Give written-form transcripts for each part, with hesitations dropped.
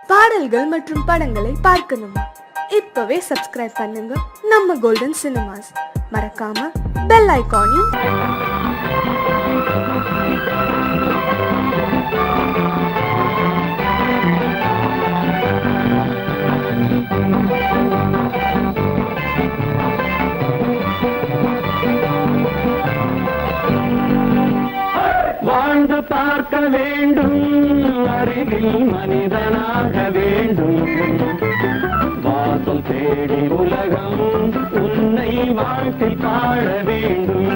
பாடல்கள் மற்றும் படங்களை பார்க்கணுமா? இப்பவே சப்ஸ்கிரைப் பண்ணுங்க நம்ம கோல்டன் சினிமாஸ். மறக்காம பெல் ஐகானையும் வாழ்ந்து பார்க்க வேண்டும், அறிவில் மனிதனாக வேண்டும், வாசல் தேடி உலகம் உன்னை வாழ்த்தி பாட வேண்டும்.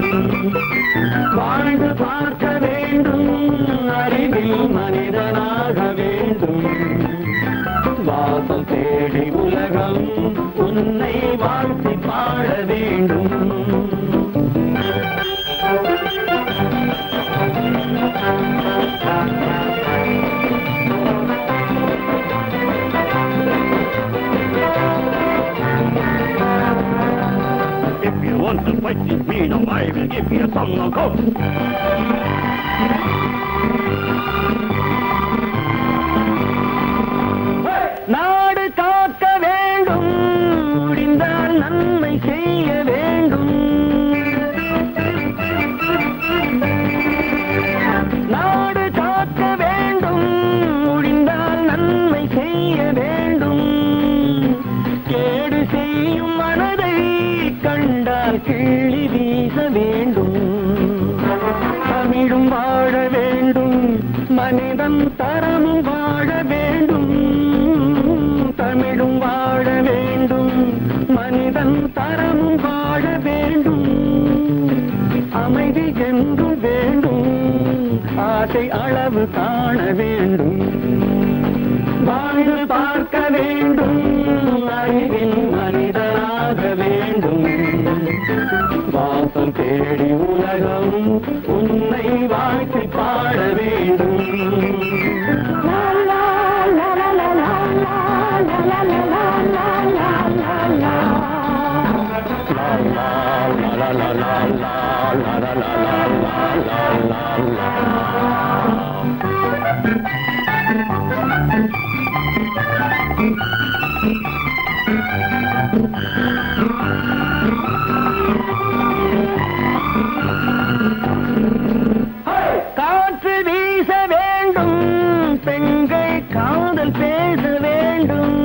வாழ்ந்து பார்க்க வேண்டும், அறிவில் மனிதனாக வேண்டும், வாசல் தேடி உலகம் உன்னை வாழ்த்தி பாட வேண்டும். If you want to fight this freedom, I will give you some knockout. நாடு காக்க வேண்டும், முடிந்தால் நன்மை செய்ய வேண்டும். நாடு காக்க வேண்டும், முடிந்தால் நன்மை செய்ய வேண்டும். கேடு செய்யும் மனதை கண்டால் கிள்ளி வீச வேண்டும். தமிழும் வாழ வேண்டும், மனிதன் தரமும் வாழ வேண்டும். தமிழும் வாழ வேண்டும், மனிதன் தரமும் வாழ வேண்டும். அமைதி என்றும் வேண்டும், ஆசை அளவு காண வேண்டும். வாழ்ந்து பார்க்க வேண்டும், அறிவில் மனிதனாக வேண்டும், வாசம் தேடி உலகம் உன்னை வாழ்த்தி பாட வேண்டும். காற்று வீச வேண்டும், பெண்கள் காதல் பேச வேண்டும்.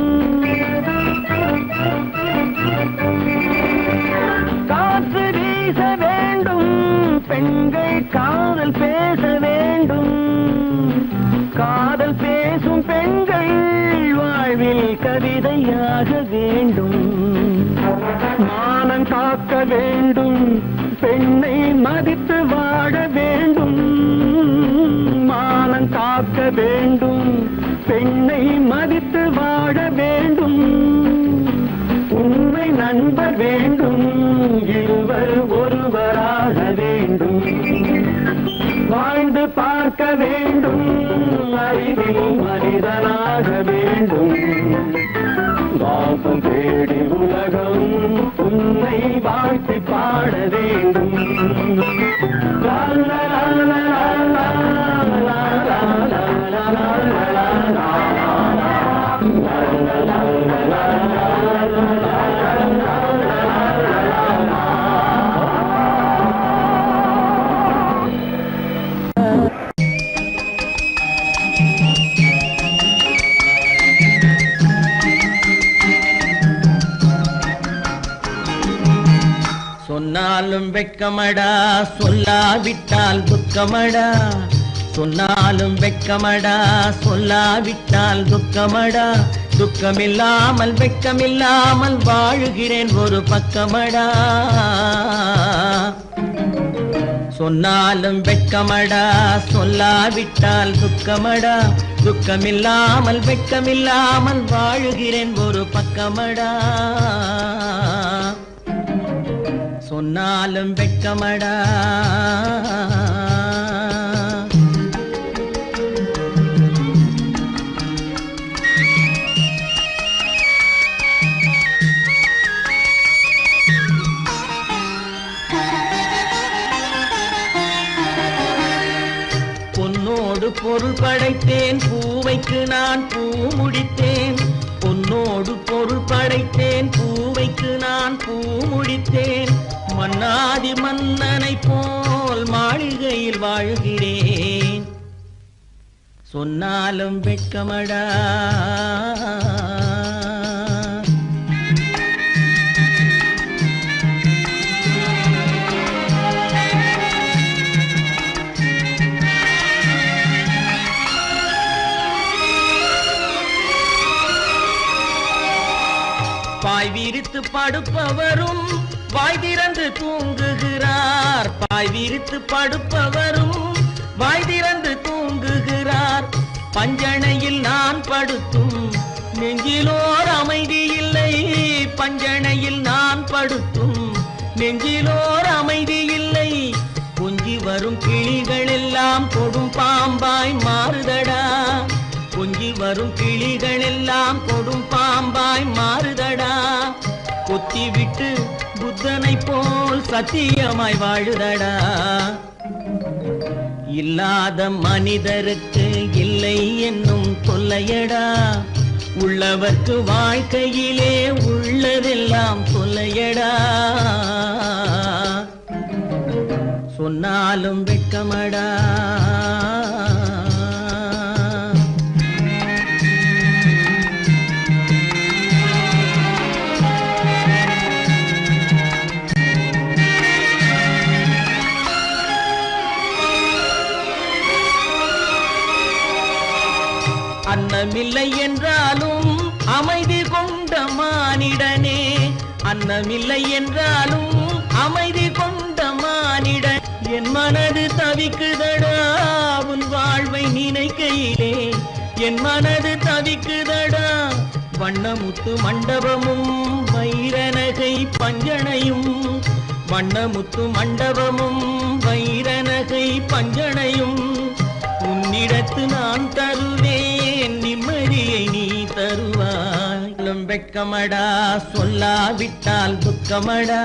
காற்று வீச வேண்டும், பெண்கள் காதல் பேச வேண்டும். காதல் பேசும் பெண்கள் வாழ்வில் கவிதையாக வேண்டும். மானம் காக்க வேண்டும், பெண்ணை மதித்து வாழ வேண்டும். மானம் காக்க வேண்டும், பெண்ணை மதித்து வாழ வேண்டும். உண்மை நண்பர் வேண்டும், இருவர் ஒருவராக வேண்டும். வாழ்ந்து பார்க்க வேண்டும், அறிவில் மனிதனாக வேண்டும், வாசம் தேடி உலகம் உன்னை வாழ்த்தி பாட வேண்டும். லா லா லா லா லா லா லா லா லா லா. சொன்னாலும் வெட்கமடா, சொல்லாவிட்டால் துக்கமடா. சொன்னாலும் வெட்கமடா, சொல்லாவிட்டால் துக்கமடா. துக்கமில்லாமல் வெட்கமில்லாமல் வாழுகிறேன் ஒரு பக்கமடா. சொன்னாலும் வெட்கமடா, சொல்லாவிட்டால் துக்கமடா. துக்கமில்லாமல் வெட்கமில்லாமல் வாழுகிறேன் ஒரு பக்கமடா. சொன்னாலும் வெட்கமடா. பொன்னோடு பொருள் பொருள் படைத்தேன், பூவைக்கு நான் பூ முடித்தேன். பொன்னோடு பொருள் படைத்தேன், பூவைக்கு நான் பூ முடித்தேன். மன்னாதி மன்னனை போல் மாளிகையில் வாழ்கிறேன். சொன்னாலும் வெட்கமடா. பாய் விரித்து படுப்பவரும் வாய் திறந்து தூங்குகிறார். பாய் விரித்து படுப்பவரும் வாய் திறந்து தூங்குகிறார். பஞ்சணையில் நான் படுத்தும் நெஞ்சிலோர் அமைதி இல்லை. பஞ்சணையில் நான் படுத்தும் நெஞ்சிலோர் அமைதி இல்லை. கொஞ்சி வரும் கிளிகள் எல்லாம் கொடும் பாம்பாய் மாறுதடா. கொஞ்சி வரும் கிளிகள் எல்லாம் கொடும் பாம்பாய் மாறுதடா. கொத்தி விட்டு புத்தனை போல் சத்தியமாய் வாழுதடா. இல்லாத மனிதருக்கு இல்லை என்னும் தொல்லையடா. உள்ளவர்க்கு வாழ்க்கையிலே உள்ளதெல்லாம் தொல்லையடா. சொன்னாலும் வெட்கமடா. அன்னமில்லை என்றாலும் அமைதி கொண்ட மானிடனே. அன்னமில்லை என்றாலும் அமைதி கொண்ட மானிடன். என் மனது தவிக்குதடா உன் வாழ்வை நினைக்கையிலே. என் மனது தவிக்குதடா. வண்ணமுத்து மண்டபமும் வைரநகை பஞ்சனையும். வண்ணமுத்து மண்டபமும் வைரநகை பஞ்சனையும். உன்னிடத்து நான் தருவேன், நிம்மதியை நீ தருவாய். வெட்கமடா, சொல்லாவிட்டால் துக்கமடா.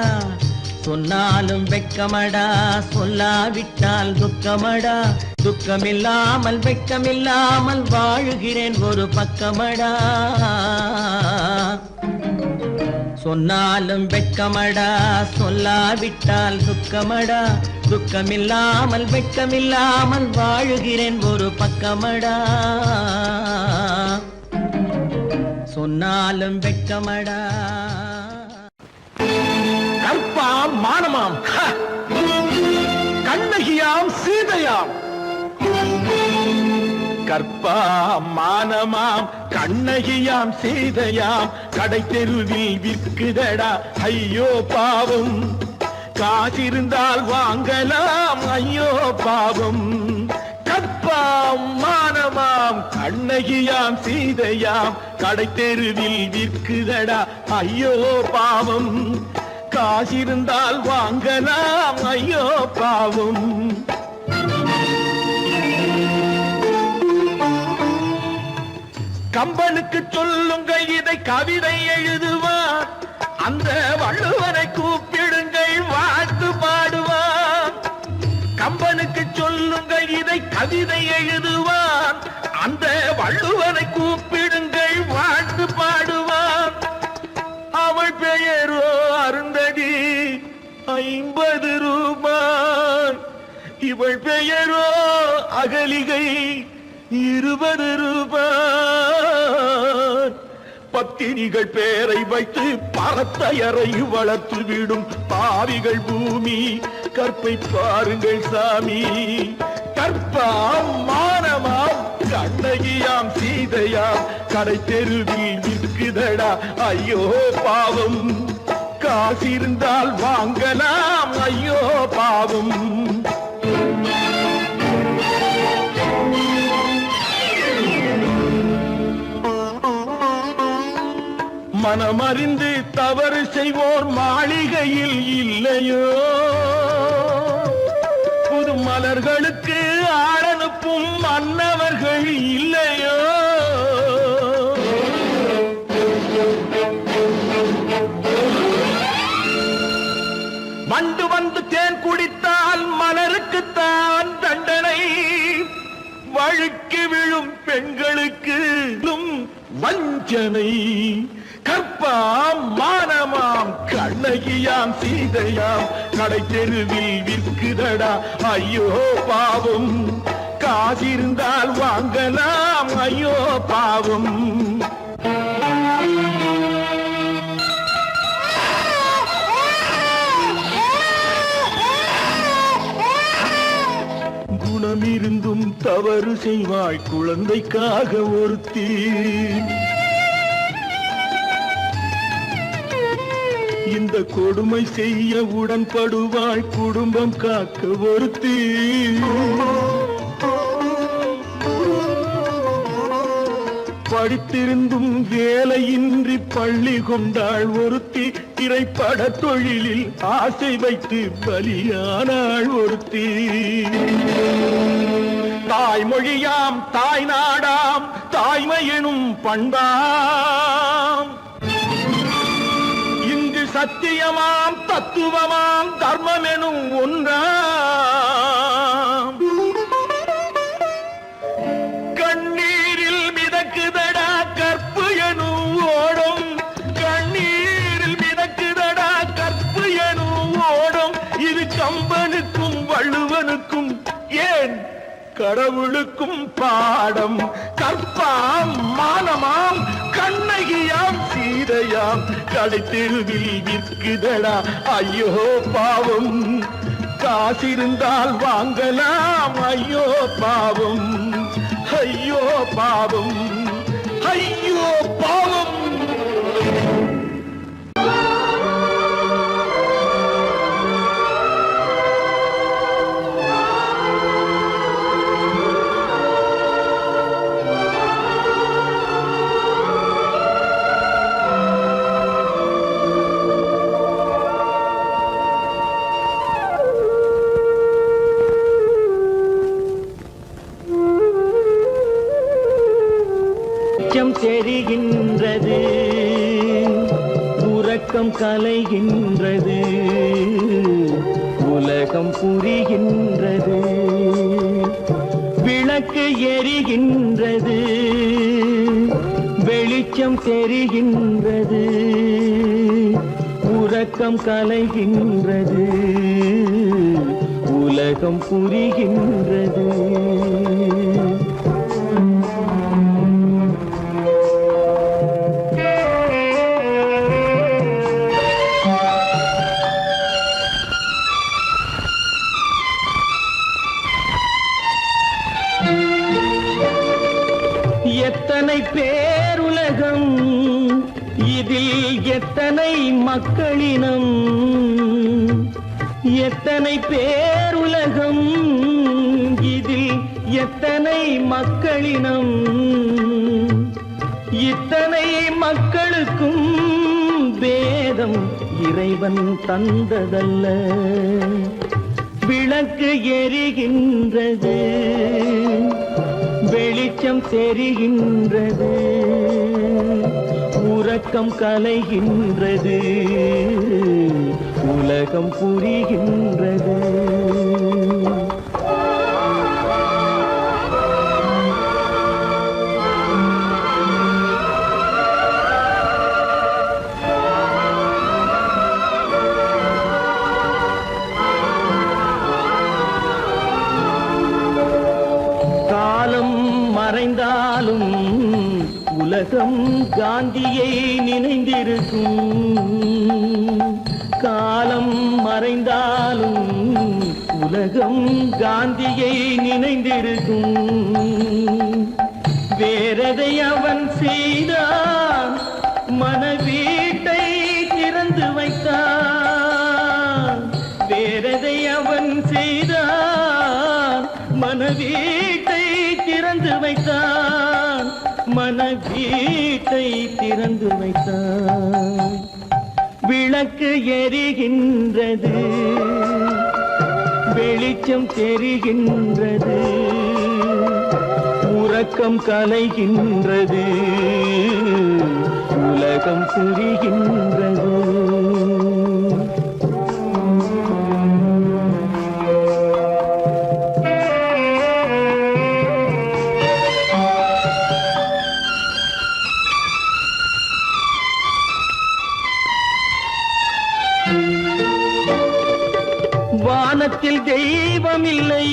சொன்னாலும் வெட்கமடா, சொல்லாவிட்டால் துக்கமடா. துக்கமில்லாமல் வெட்கமில்லாமல் வாழுகிறேன் ஒரு பக்கமடா. சொன்னாலும் வெட்கமடா, சொல்லாவிட்டால் துக்கமடா. துக்கமில்லாமல் வெட்கமில்லாமல் வாழுகிறேன் ஒரு பக்கமடா. சொன்னாலும் வெட்கமடா. கற்பாம் மானமாம், கண்ணகியாம் சீதையாம். கற்பாம் மானமாம், கண்ணகியாம் சீதையாம். கடை தெருவில் விற்குதடா ஐயோ பாவம். காசிருந்தால் வாங்கலாம் ஐயோ பாவம். கற்பாம் மானமாம், கண்ணகியாம் சீதையாம். கடை தெருவில் விற்குதடா ஐயோ பாவம். காசிருந்தால் வாங்கலாம் ஐயோ பாவம். கம்பனுக்கு சொல்லுங்கள் இதை கவிதை எழுதுவார். அந்த வள்ளுவரை கூப்பிடுங்கள் வாழ்த்து பாடுவார். கம்பனுக்கு சொல்லுங்கள் இதை கவிதை எழுதுவார். அந்த வள்ளுவரை கூப்பிடுங்கள் வாழ்த்து பாடுவார். அவள் பெயரோ அருந்ததி 50 ரூபாய். இவள் பெயரோ அகலிகை 20 ரூபாய். பத்தினிகள் பேரை வைத்து பரத்தையரை வளர்த்து விடும் பாவிகள் பூமி. கற்பை பாருங்கள் சாமி. கற்பாம் மானமாம், கண்ணகியாம் சீதையாம். கடை தெருவில் விற்குதடா ஐயோ பாவம். காசிருந்தால் வாங்கலாம் ஐயோ பாவம். மனமறிந்து தவறு செய்வோர் மாளிகையில் இல்லையோ. புது மலர்களுக்கு ஆளனுப்பும் மன்னவர்கள் இல்லையோ. வண்டு வந்து தேன் குடித்தால் மலருக்குத்தான் தண்டனை. வழுக்க வஞ்சனை கற்பாம் மானமாம் கண்ணகியாம் சீதையாம் கடை தெருவில் விற்குதடா ஐயோ பாவம் காசிருந்தால் வாங்கலாம் ஐயோ பாவம் குணமிருந்தும் தவறு செய்வாய் குழந்தைக்காக ஒருத்தி இந்த கொடுமை செய்ய உடன்படுவாய் குடும்பம் காக்க ஒருத்தி படித்திருந்தும் வேலையின்றி பள்ளி கொண்டாள் ஒருத்தி திரைப்பட தொழிலில் ஆசை வைத்து பலியானாள் ஒருத்தி தாய்மொழியாம் தாய் நாடாம் தாய்மை எனும் பண்பாம் இங்கு சத்தியமாம் தத்துவமாம் தர்மம் எனும் ஒன்றாம் கண்ணீரில் மிதக்குதடா கற்பு எனும் ஓடும் கண்ணீரில் மிதக்குதடா கற்பு எனும் ஓடும் இது கம்பனுக்கும் வள்ளுவனுக்கும் ஏன் கடவுளுக்கும் பாடம் கற்பாம் மானமாம் கண்ணகியாம் சீதையாம் கடைத்தெருவில் விற்குதடா ஐயோ பாவம் காசிருந்தால் வாங்கலாம் ஐயோ பாவம் ஐயோ பாவம் ஐயோ பாவம் தெரிகின்றது உறக்கம் கலைகின்றது உலகம் புரிகின்றது விளக்கு எரிகின்றது வெளிச்சம் தெரிகின்றது உறக்கம் கலைகின்றது உலகம் புரிகின்றது எத்தனை பேருலகம் இதில் எத்தனை மக்களினம் எத்தனை பேருலகம் இதில் எத்தனை மக்களினம் இத்தனை மக்களுக்கும் வேதம் இறைவன் தந்ததல்ல விளக்கு எரிகின்றது வெளிச்சம் தெரிகின்றது உறக்கம் கலைகின்றது உலகம் புரிகின்றது மறைந்தாலும் உலகம் காந்தியை நினைந்திருக்கும் காலம் மறைந்தாலும் உலகம் காந்தியை நினைந்திருக்கும் வேறதை அவன் செய்தான் மனவீட்டை திறந்து வைத்தான் வேறதை அவன் செய்தான் மனவீட்டை திறந்து வைத்தான் மனவீட்டை திறந்து வைத்தான் விளக்கு எரிகின்றது வெளிச்சம் தெரிகின்றது உறக்கம் கலைகின்றது உலகம் புரிகின்றது வானத்தில் தெய்வம் இல்லை,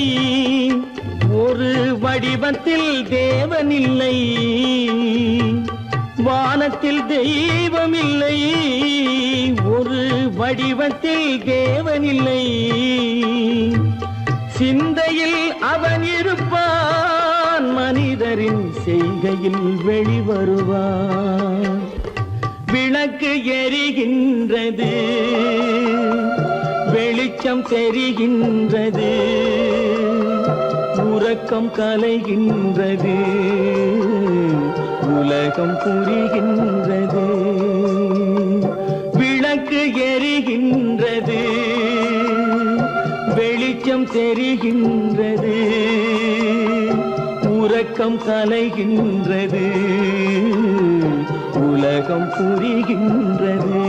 ஒரு வடிவத்தில் தேவன் இல்லை. வானத்தில் தெய்வம் இல்லை, ஒரு வடிவத்தில் தேவன் இல்லை. சிந்தையில் அவன் இருப்பான், மனிதரின் செய்கையில் வெளிவருவான். விளக்கு எரிகின்றது, வெளிச்சம் தெரிகின்றது, உறக்கம் கலைகின்றது, உலகம் புரிகின்றது. விளக்கு எரிகின்றது, வெளிச்சம் தெரிகின்றது, உறக்கம் கலைகின்றது, உலகம் புரிகின்றது.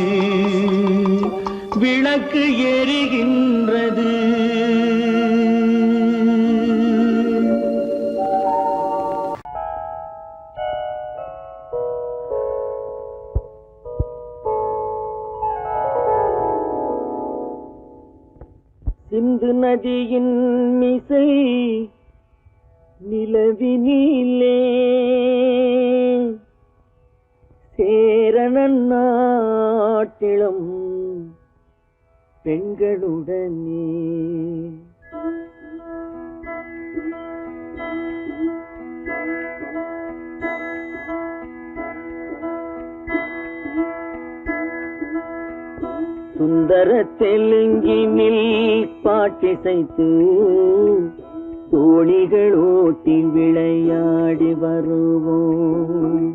விளக்கு எரிகின்றது. சிந்து நதியின் மிசை நிலவினிலே சேரணன் நாட்டிலும் பெண்களுடனே சுந்தர தெலுங்கினில் பாட்டிசைத்து தோணிகள் ஓட்டி விளையாடி வருவோம்.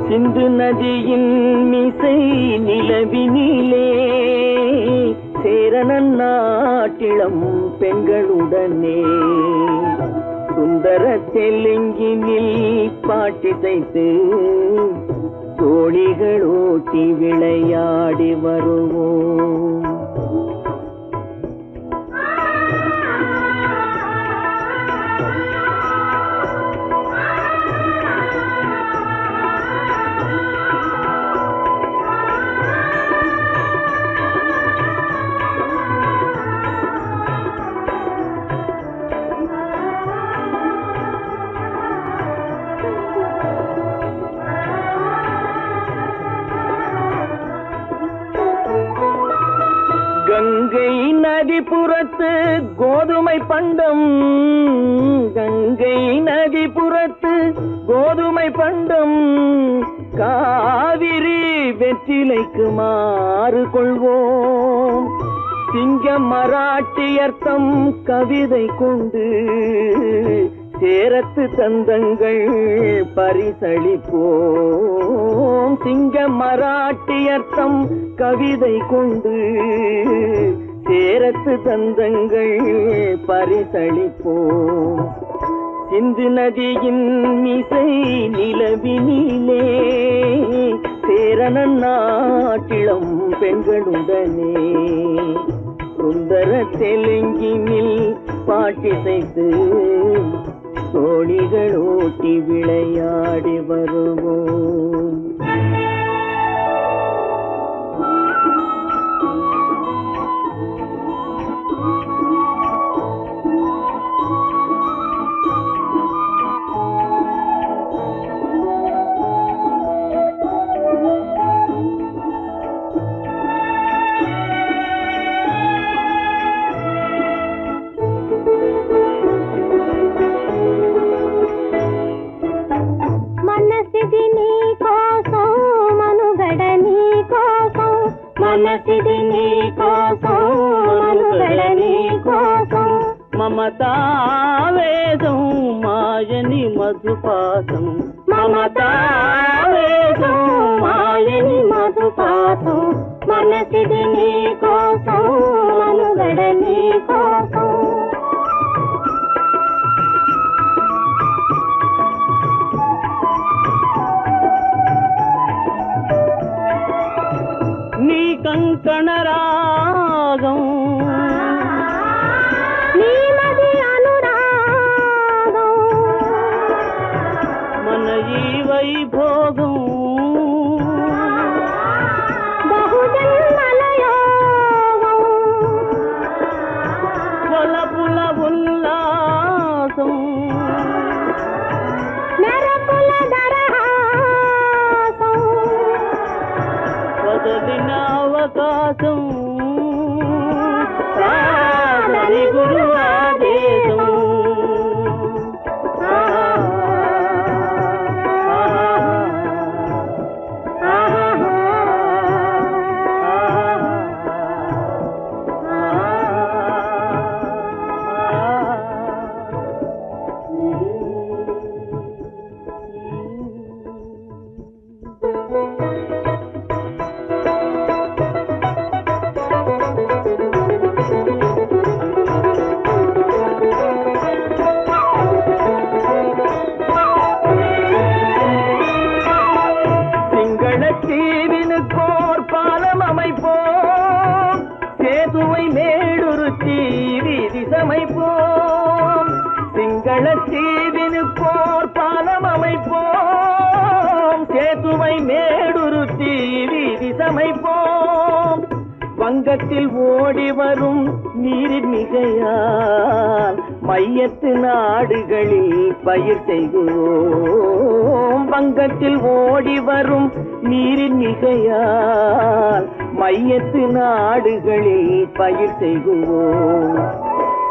சிந்து நதியின் மிசை நிலவினிலே சேரணன் நாட்டிளம் பெண்களுடனே சுந்தர தெலுங்கினில் பாட்டிசைத்து தோணிகள் ஓட்டி விளையாடி வருவோம். கங்கை நதிபுறத்து கோதுமை பண்டம், கங்கை நதிபுறத்து கோதுமை பண்டம், காவிரி வெற்றிலைக்கு மாறு கொள்வோம். சிங்க மராட்டியர்த்தம் கவிதை கொண்டு சேரத்து தந்தங்கள் பரிசளிப்போம். சிங்க மராட்டியர்த்தம் கவிதை கொண்டு சேரத்து தந்தங்கள் பரிசளிப்போம். சிந்து நதியின் மிசை நிலவினிலே சேரணன் நாட்டிளம் பெண்களுடனே சுந்தர தெலுங்கினில் பாட்டிசைத்து தோணிகள் ஓட்டி விளையாடி வருவோம். మనసిది నీ కోసం మనుగడ నీ కోసం మమతావేదం మాయని మధుపాసం మమతావేదం మాయని మధుపాసం మనసిది నీ కోసం మనుగడ నీ కోసం కంకణ రాగం ఈ వైభోగం బహుజన్మల యోగం కొలపుల ఉల్లాసం మెరపుల దరహాసం వదలిన అవకాశం సాదరి గురు ఆదేశం சேதுவை மேடுருத்தி வீதி சமைப்போம் சிங்களத்தீவினுக்கோர் பாலம் அமைப்போம் சேதுவை மேடுருத்தி வீதி சமைப்போம் வங்கத்தில் ஓடி வரும் நீரின் மிகையால் மையத்து நாடுகளில் பயிர் செய்கிறோம் வங்கத்தில் ஓடி வரும் நீரின் மிகையால் மையத்து நாடுகளில் பயிர் செய்கிறோம்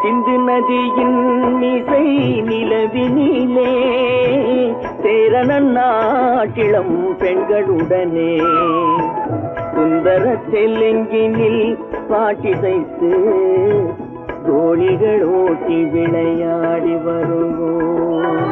சிந்து நதியின் மிசை நிலவினிலே சேரண நாட்டிளம் பெண்களுடனே சுந்தர தெலுங்கினில் பாட்டிசைத்து தோணிகள் ஓட்டி விளையாடி வருவோம்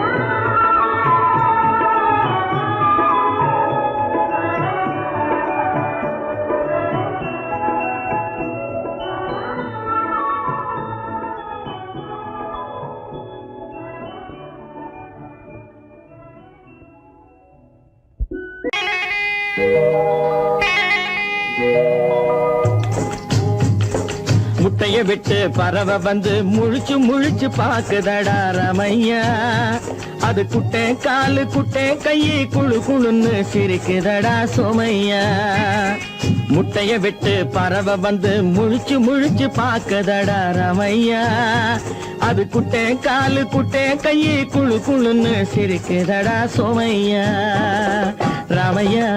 முட்டைய விட்டு பறவை வந்து முழிச்சு முழிச்சு பாக்குதடா ரமையா அது குட்டே காலு குட்டே கையை குழு குழுன்னு சிரிக்குதடா சோமையா முட்டைய விட்டு பறவை வந்து முழிச்சு முழிச்சு பாக்குதடா ரமையா அது குட்டே காலு குட்டே கையை குழு குழுன்னு சிரிக்குதடா சோமையா ராமையா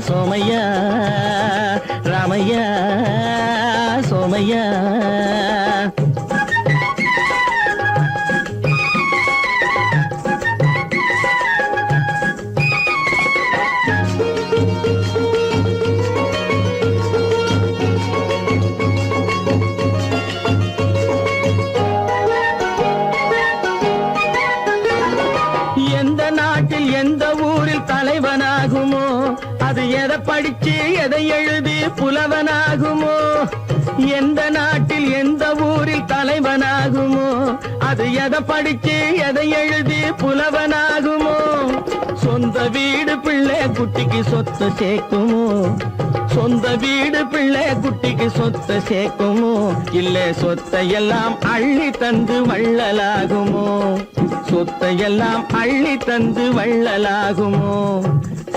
சோமையா ராமையா சோமையா எந்த நாட்டில் எந்த ஊரில் தலைவனாகுமோ அது எதை படிச்சு எதை எழுதி புலவனாகுமோ எந்த நாட்டில் எந்த ஊரில் தலைவனாகுமோ அது எதை படிச்சு எதை எழுதி புலவனாகுமோ சொந்த வீடு பிள்ளை குட்டிக்கு சொத்து சேர்க்குமோ சொந்த வீடு பிள்ளை குட்டிக்கு சொத்தை சேர்க்குமோ இல்ல சொத்தையெல்லாம் அள்ளி தந்து வள்ளலாகுமோ சொத்தையெல்லாம் அள்ளி தந்து வள்ளலாகுமோ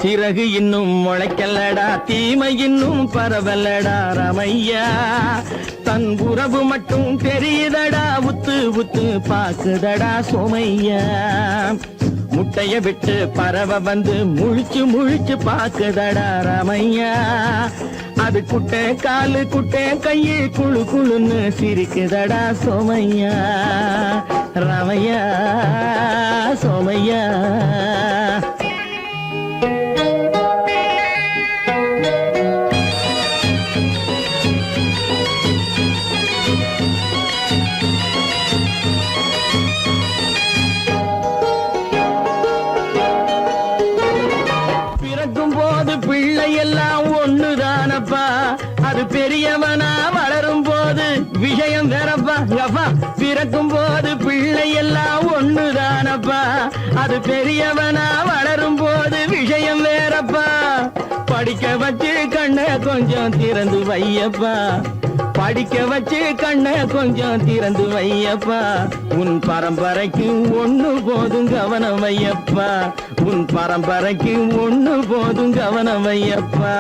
சிறகு இன்னும் முளைக்கல்லடா தீமை இன்னும் பரவலடா ரமையா தன் உறவு மட்டும் தெரியுதடா உத்து உத்து பாக்குதடா சோமையா முட்டைய விட்டு பறவை வந்து முழிச்சு முழிச்சு பாக்குதடா ரமையா அது குட்டை காலு குட்டை கையை குழு குழுன்னு சிரிக்குதடா சோமையா ரமையா சோமையா எல்லாம் ஒண்ணுதானப்பா அது பெரியவனா வளரும் போது விஷயம் வேறப்பா பிறக்கும் போது பிள்ளை எல்லாம் ஒண்ணுதானப்பா அது பெரியவனா வளரும் போது விஷயம் வேறப்பா படிக்க வச்சு கண்ண கொஞ்சம் திறந்து வையப்பா படிக்க வச்சு கண்ணை கொஞ்சம் திறந்து வையப்பா உன் பரம்பரைக்கு ஒண்ணு போதும் கவனம் வையப்பா உன் பரம்பரைக்கு ஒண்ணு போதும் கவனம் வையப்பா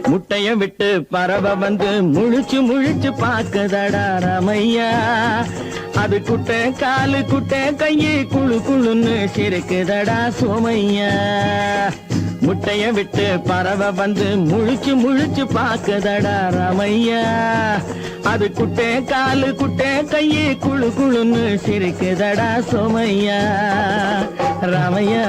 முட்டைய விட்டு பறவை வந்து முழிச்சு முழிச்சு பாக்குதடா ராமையா அது குட்டை காலு குட்டை கையை குழு குழுன்னு சிரிக்குதடா சோமையா முட்டைய விட்டு பறவை வந்து முழிச்சு முழிச்சு பாக்குதடா ராமையா அது குட்டை காலு குட்டை கையை குழு குழுன்னு சிரிக்குதடா சோமையா ராமையா